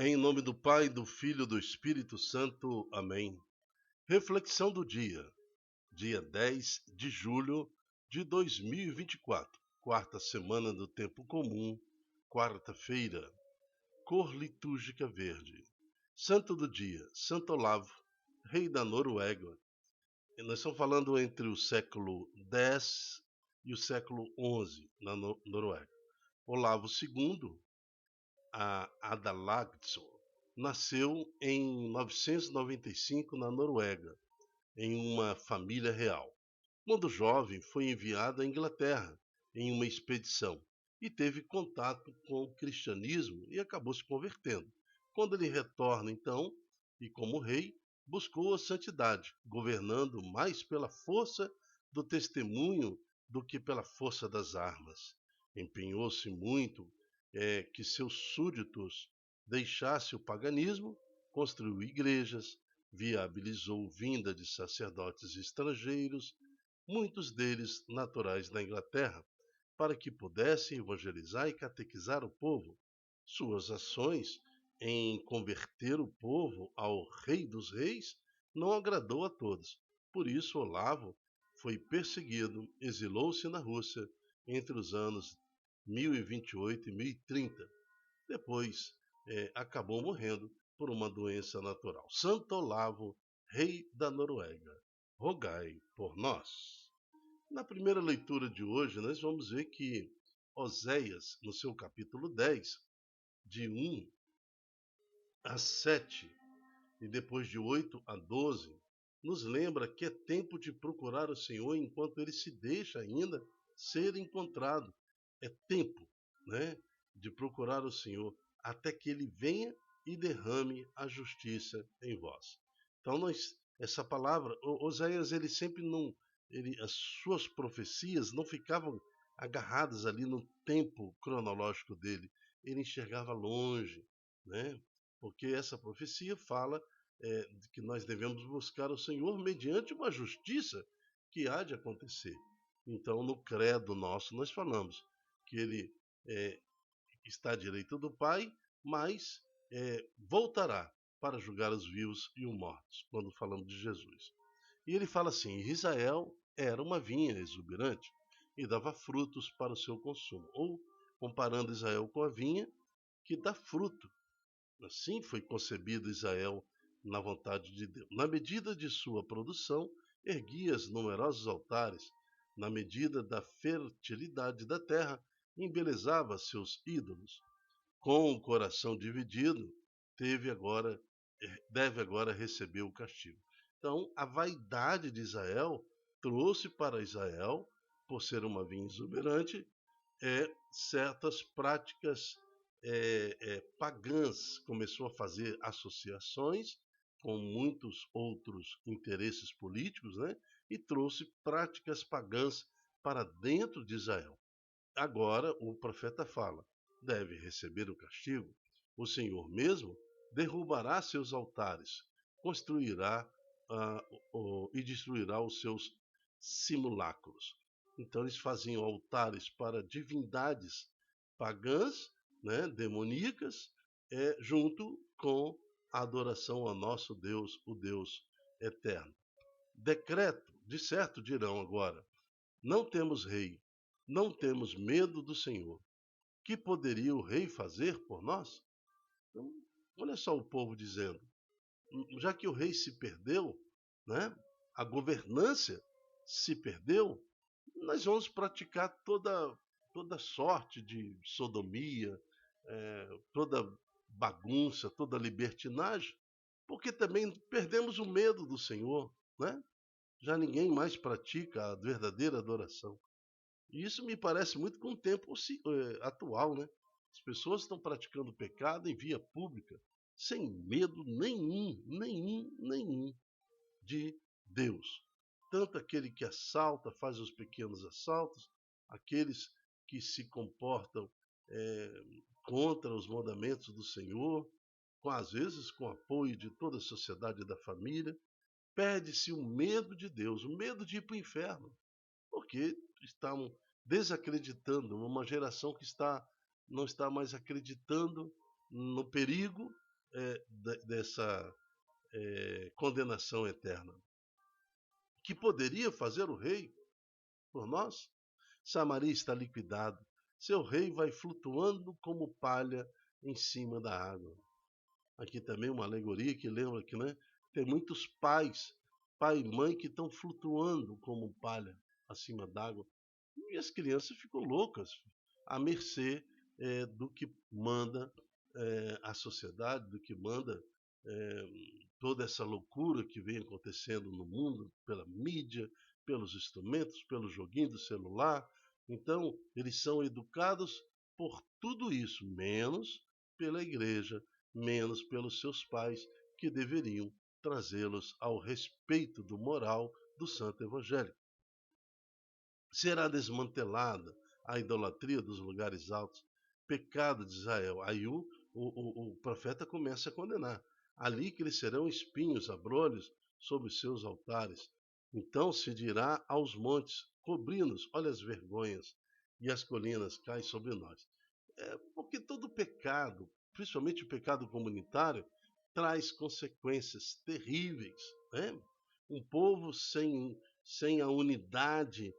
Em nome do Pai, do Filho e do Espírito Santo. Amém. Reflexão do dia 10 de julho de 2024, quarta semana do tempo comum, quarta-feira, cor litúrgica verde. Santo do dia, Santo Olavo, rei da Noruega. E nós estamos falando entre o século X e o século XI na Noruega. Olavo II, a Adalagson, nasceu em 995 na Noruega, em uma família real. Quando jovem, foi enviado à Inglaterra em uma expedição e teve contato com o cristianismo e acabou se convertendo. Quando ele retorna, então, e como rei, buscou a santidade, governando mais pela força do testemunho do que pela força das armas. Empenhou-se muito que seus súditos deixassem o paganismo, construiu igrejas, viabilizou vinda de sacerdotes estrangeiros, muitos deles naturais da Inglaterra, para que pudessem evangelizar e catequizar o povo. Suas ações em converter o povo ao Rei dos Reis não agradou a todos. Por isso, Olavo foi perseguido, exilou-se na Rússia entre os anos 1028 e 1030. Depois, acabou morrendo por uma doença natural. Santo Olavo, rei da Noruega, rogai por nós. Na primeira leitura de hoje, nós vamos ver que Oséias, no seu capítulo 10, de 1 a 7, e depois de 8 a 12, nos lembra que é tempo de procurar o Senhor enquanto ele se deixa ainda ser encontrado. É tempo, né, de procurar o Senhor até que ele venha e derrame a justiça em vós. Então, essa palavra, Oséias, ele sempre não, as suas profecias não ficavam agarradas ali no tempo cronológico dele. Ele enxergava longe, né? Porque essa profecia fala de que nós devemos buscar o Senhor mediante uma justiça que há de acontecer. Então, no credo nosso, nós falamos que ele está à direita do Pai, mas voltará para julgar os vivos e os mortos, quando falamos de Jesus. E ele fala assim: Israel era uma vinha exuberante e dava frutos para o seu consumo. Ou, comparando Israel com a vinha, que dá fruto. Assim foi concebido Israel na vontade de Deus. Na medida de sua produção, erguia numerosos altares. Na medida da fertilidade da terra, embelezava seus ídolos. Com o coração dividido, deve agora receber o castigo. Então, a vaidade de Israel trouxe para Israel, por ser uma vinha exuberante, certas práticas pagãs. Começou a fazer associações com muitos outros interesses políticos, né? E trouxe práticas pagãs para dentro de Israel. Agora o profeta fala: deve receber o castigo. O Senhor mesmo derrubará seus altares, construirá e destruirá os seus simulacros. Então eles faziam altares para divindades pagãs, né, demoníacas, junto com a adoração ao nosso Deus, o Deus eterno. Decreto, de certo dirão agora: não temos rei, não temos medo do Senhor. Que poderia o rei fazer por nós? Então, olha só o povo dizendo: já que o rei se perdeu, né, a governância se perdeu, nós vamos praticar toda sorte de sodomia, toda bagunça, toda libertinagem, porque também perdemos o medo do Senhor, né? Já ninguém mais pratica a verdadeira adoração. E isso me parece muito com o tempo atual, né? As pessoas estão praticando pecado em via pública, sem medo nenhum de Deus. Tanto aquele que assalta, faz os pequenos assaltos, aqueles que se comportam contra os mandamentos do Senhor, às vezes com apoio de toda a sociedade e da família, perde-se o medo de Deus, o medo de ir para o inferno, porque estão desacreditando, uma geração que não está mais acreditando no perigo dessa condenação eterna. Que poderia fazer o rei por nós? Samaria está liquidado. Seu rei vai flutuando como palha em cima da água. Aqui também uma alegoria que lembra que, né, tem muitos pais, pai e mãe, que estão flutuando como palha acima d'água. E as crianças ficam loucas, à mercê do que manda a sociedade, do que manda toda essa loucura que vem acontecendo no mundo, pela mídia, pelos instrumentos, pelo joguinho do celular. Então, eles são educados por tudo isso, menos pela igreja, menos pelos seus pais, que deveriam trazê-los ao respeito do moral do Santo Evangelho. Será desmantelada a idolatria dos lugares altos, pecado de Israel. Aí o profeta começa a condenar. Ali crescerão espinhos, abrolhos sobre os seus altares. Então se dirá aos montes, cobri-nos, olha as vergonhas, e as colinas caem sobre nós. Porque todo pecado, principalmente o pecado comunitário, traz consequências terríveis. Né? Um povo sem a unidade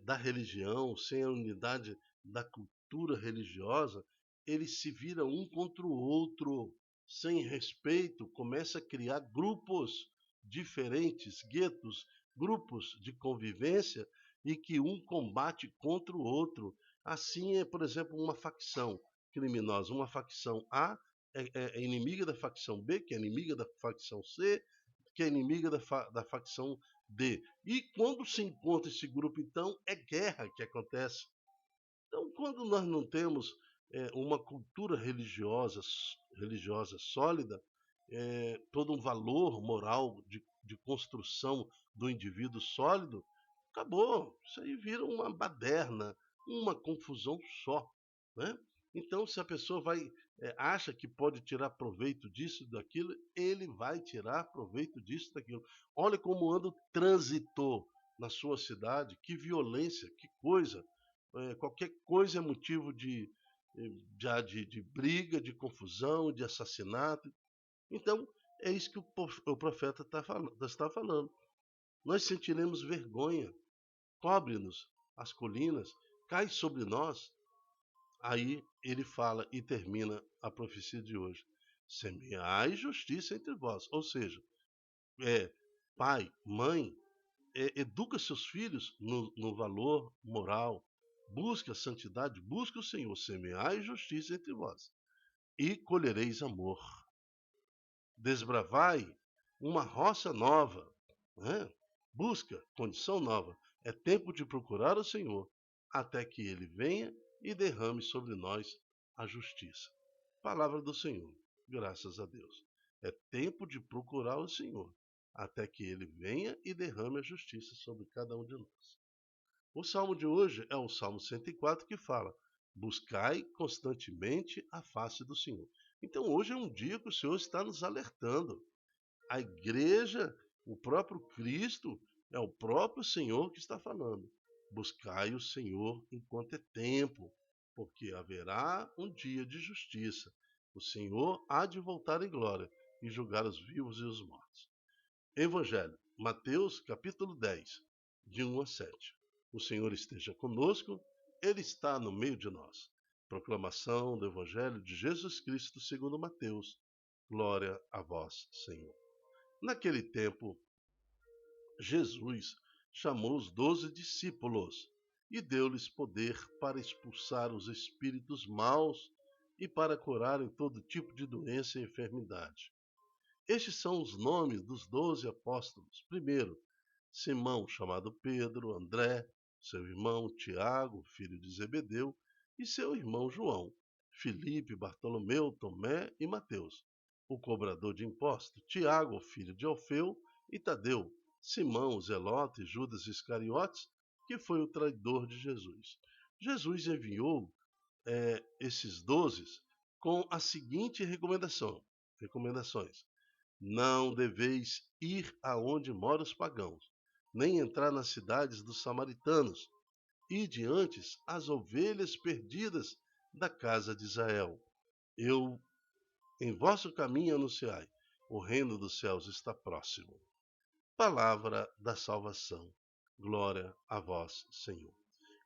da religião, sem a unidade da cultura religiosa, eles se viram um contra o outro, sem respeito, começa a criar grupos diferentes, guetos, grupos de convivência, e que um combate contra o outro. Assim é, por exemplo, uma facção criminosa. Uma facção A é inimiga da facção B, que é inimiga da facção C, que é inimiga da facção D. E quando se encontra esse grupo, então, é guerra que acontece. Então, quando nós não temos uma cultura religiosa sólida, todo um valor moral de construção do indivíduo sólido, acabou. Isso aí vira uma baderna, uma confusão só. Né? Então, se a pessoa acha que pode tirar proveito disso, daquilo, ele vai tirar proveito disso, daquilo. Olha como anda o trânsito na sua cidade, que violência, que coisa. Qualquer coisa é motivo de briga, de confusão, de assassinato. Então, é isso que o profeta está falando. Nós sentiremos vergonha, cobre-nos as colinas, cai sobre nós. Aí ele fala e termina a profecia de hoje: semeai justiça entre vós. Ou seja, pai, mãe, educa seus filhos no valor moral, busca a santidade, busca o Senhor, semeai justiça entre vós e colhereis amor. Desbravai uma roça nova, né? Busca condição nova. É tempo de procurar o Senhor, até que ele venha e derrame sobre nós a justiça. Palavra do Senhor, graças a Deus. É tempo de procurar o Senhor, até que ele venha e derrame a justiça sobre cada um de nós. O salmo de hoje é o Salmo 104, que fala: buscai constantemente a face do Senhor. Então hoje é um dia que o Senhor está nos alertando. A igreja, o próprio Cristo, é o próprio Senhor que está falando. Buscai o Senhor enquanto é tempo, porque haverá um dia de justiça. O Senhor há de voltar em glória e julgar os vivos e os mortos. Evangelho, Mateus capítulo 10, de 1 a 7. O Senhor esteja conosco, Ele está no meio de nós. Proclamação do Evangelho de Jesus Cristo segundo Mateus. Glória a vós, Senhor. Naquele tempo, Jesus chamou os 12 discípulos e deu-lhes poder para expulsar os espíritos maus e para curarem todo tipo de doença e enfermidade. Estes são os nomes dos 12 apóstolos. Primeiro, Simão, chamado Pedro, André, seu irmão Tiago, filho de Zebedeu, e seu irmão João, Filipe, Bartolomeu, Tomé e Mateus, o cobrador de impostos, Tiago, filho de Alfeu, e Tadeu, Simão, o Zelote, Judas Iscariotes, que foi o traidor de Jesus. Jesus enviou esses 12 com a seguinte recomendações: não deveis ir aonde moram os pagãos, nem entrar nas cidades dos samaritanos. Ide antes as ovelhas perdidas da casa de Israel. Eu em vosso caminho anunciai, o reino dos céus está próximo. Palavra da salvação. Glória a vós, Senhor.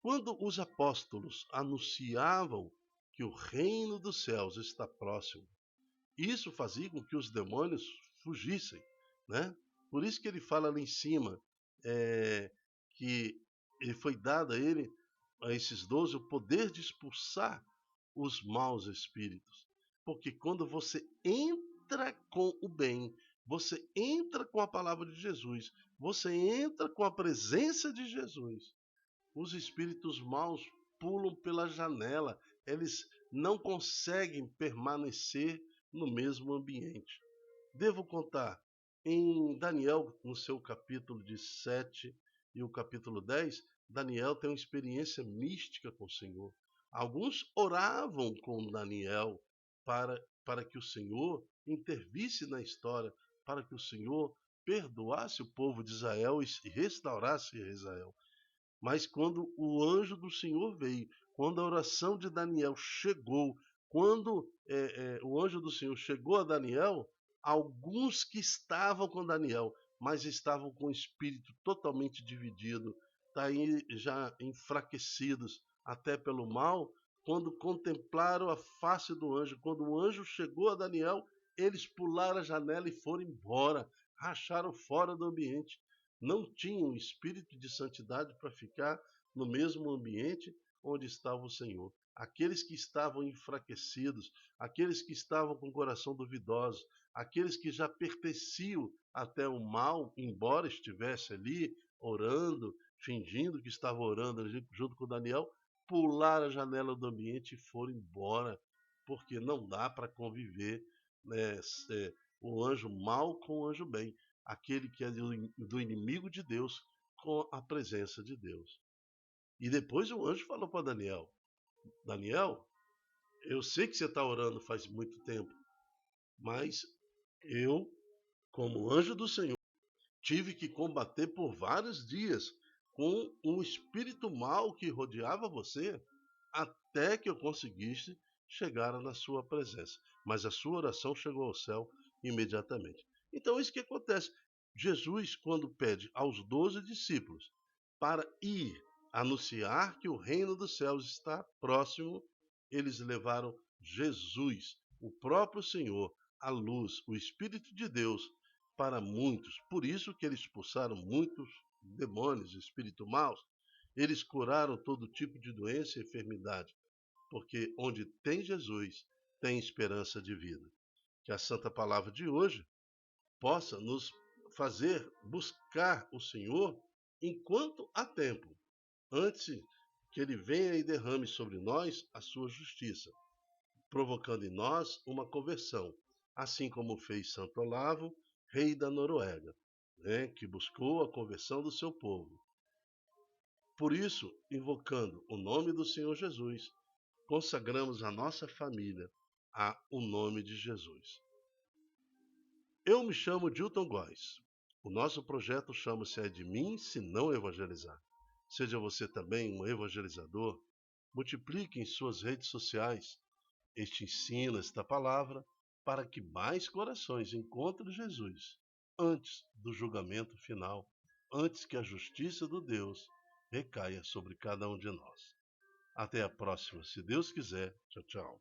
Quando os apóstolos anunciavam que o reino dos céus está próximo, isso fazia com que os demônios fugissem, né? Por isso que ele fala lá em cima, que ele foi dado a esses 12, o poder de expulsar os maus espíritos. Porque quando você entra com o bem, você entra com a palavra de Jesus, você entra com a presença de Jesus, os espíritos maus pulam pela janela, eles não conseguem permanecer no mesmo ambiente. Devo contar, em Daniel, no seu capítulo de 7 e o capítulo 10, Daniel tem uma experiência mística com o Senhor. Alguns oravam com Daniel para que o Senhor intervisse na história, para que o Senhor perdoasse o povo de Israel e restaurasse Israel. Mas quando o anjo do Senhor veio, quando a oração de Daniel chegou, quando o anjo do Senhor chegou a Daniel, alguns que estavam com Daniel, mas estavam com o espírito totalmente dividido, já enfraquecidos até pelo mal, quando contemplaram a face do anjo, quando o anjo chegou a Daniel, eles pularam a janela e foram embora, racharam fora do ambiente. Não tinham espírito de santidade para ficar no mesmo ambiente onde estava o Senhor. Aqueles que estavam enfraquecidos, aqueles que estavam com o coração duvidoso, aqueles que já pertenciam até o mal, embora estivesse ali orando, fingindo que estava orando junto com Daniel, pularam a janela do ambiente e foram embora, porque não dá para conviver, né, o anjo mal com o anjo bem, aquele que é do inimigo de Deus com a presença de Deus. E depois o anjo falou para Daniel: Daniel, eu sei que você está orando faz muito tempo, mas eu, como anjo do Senhor, tive que combater por vários dias com um espírito mau que rodeava você, até que eu conseguisse chegar na sua presença. Mas a sua oração chegou ao céu imediatamente. Então, isso que acontece. Jesus, quando pede aos 12 discípulos para ir anunciar que o reino dos céus está próximo, eles levaram Jesus, o próprio Senhor, a luz, o Espírito de Deus, para muitos. Por isso que eles expulsaram muitos demônios, espíritos maus. Eles curaram todo tipo de doença e enfermidade, porque onde tem Jesus, tem esperança de vida. Que a santa palavra de hoje possa nos fazer buscar o Senhor enquanto há tempo, antes que ele venha e derrame sobre nós a sua justiça, provocando em nós uma conversão, assim como fez Santo Olavo, rei da Noruega, né, que buscou a conversão do seu povo. Por isso, invocando o nome do Senhor Jesus, consagramos a nossa família ao nome de Jesus. Eu me chamo Dilton Góes. O nosso projeto chama-se É de Mim Se Não Evangelizar. Seja você também um evangelizador. Multiplique em suas redes sociais este ensino, esta palavra, para que mais corações encontrem Jesus antes do julgamento final, antes que a justiça do Deus recaia sobre cada um de nós. Até a próxima, se Deus quiser. Tchau, tchau.